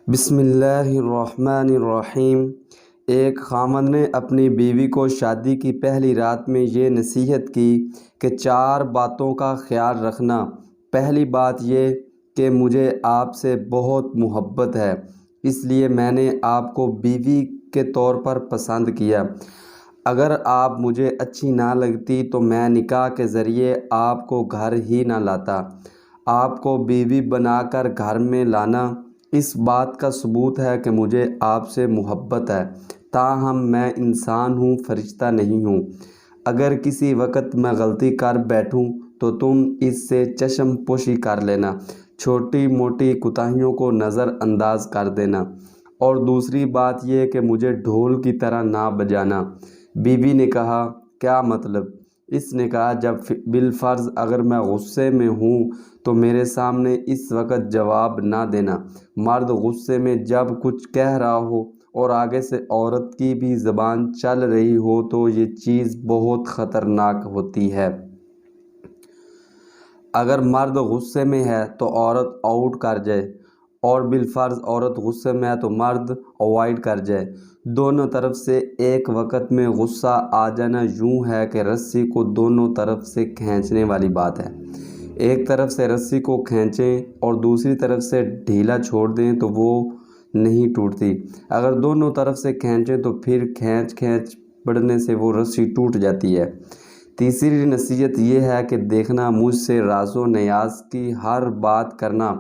بسم اللہ الرحمن الرحیم۔ ایک خاوند نے اپنی بیوی کو شادی کی پہلی رات میں یہ نصیحت کی کہ 4 باتوں کا خیال رکھنا۔ پہلی بات یہ کہ مجھے آپ سے بہت محبت ہے، اس لیے میں نے آپ کو بیوی کے طور پر پسند کیا۔ اگر آپ مجھے اچھی نہ لگتی تو میں نکاح کے ذریعے آپ کو گھر ہی نہ لاتا۔ آپ کو بیوی بنا کر گھر میں لانا اس بات کا ثبوت ہے کہ مجھے آپ سے محبت ہے، تاہم میں انسان ہوں، فرشتہ نہیں ہوں۔ اگر کسی وقت میں غلطی کر بیٹھوں تو تم اس سے چشم پوشی کر لینا، چھوٹی موٹی کوتاہیوں کو نظر انداز کر دینا۔ اور دوسری بات یہ کہ مجھے ڈھول کی طرح نہ بجانا۔ بیوی نے کہا، کیا مطلب؟ اس نے کہا، جب بالفرض اگر میں غصے میں ہوں تو میرے سامنے اس وقت جواب نہ دینا۔ مرد غصے میں جب کچھ کہہ رہا ہو اور آگے سے عورت کی بھی زبان چل رہی ہو تو یہ چیز بہت خطرناک ہوتی ہے۔ اگر مرد غصے میں ہے تو عورت آؤٹ کر جائے، اور بالفرض عورت غصے میں ہے تو مرد اوائڈ کر جائے۔ دونوں طرف سے ایک وقت میں غصہ آ جانا یوں ہے کہ رسی کو دونوں طرف سے کھینچنے والی بات ہے۔ ایک طرف سے رسی کو کھینچیں اور دوسری طرف سے ڈھیلا چھوڑ دیں تو وہ نہیں ٹوٹتی۔ اگر دونوں طرف سے کھینچیں تو پھر کھینچ پڑنے سے وہ رسی ٹوٹ جاتی ہے۔ تیسری نصیحت یہ ہے کہ دیکھنا، مجھ سے راز و نیاز کی ہر بات کرنا،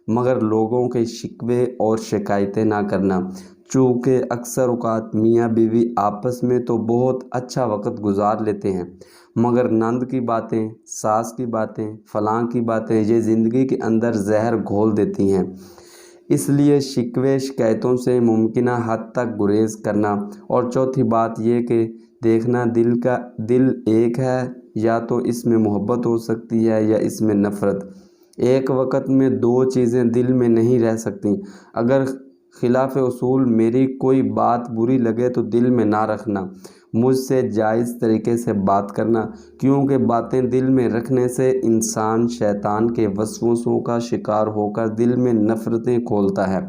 مگر لوگوں کے شکوے اور شکایتیں نہ کرنا، چونکہ اکثر اوقات میاں بیوی آپس میں تو بہت اچھا وقت گزار لیتے ہیں، مگر نند کی باتیں، ساس کی باتیں، فلاں کی باتیں یہ زندگی کے اندر زہر گھول دیتی ہیں۔ اس لیے شکوے شکایتوں سے ممکنہ حد تک گریز کرنا۔ اور چوتھی بات یہ کہ دیکھنا، دل ایک ہے، یا تو اس میں محبت ہو سکتی ہے یا اس میں نفرت۔ ایک وقت میں 2 چیزیں دل میں نہیں رہ سکتیں۔ اگر خلاف اصول میری کوئی بات بری لگے تو دل میں نہ رکھنا، مجھ سے جائز طریقے سے بات کرنا، کیونکہ باتیں دل میں رکھنے سے انسان شیطان کے وسوسوں کا شکار ہو کر دل میں نفرتیں کھولتا ہے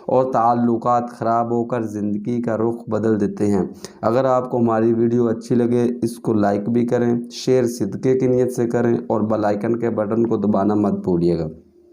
اور تعلقات خراب ہو کر زندگی کا رخ بدل دیتے ہیں۔ اگر آپ کو ہماری ویڈیو اچھی لگے اس کو لائک بھی کریں، شیئر صدقے کی نیت سے کریں اور بیل آئیکن کے بٹن کو دبانا مت بھولیے گا۔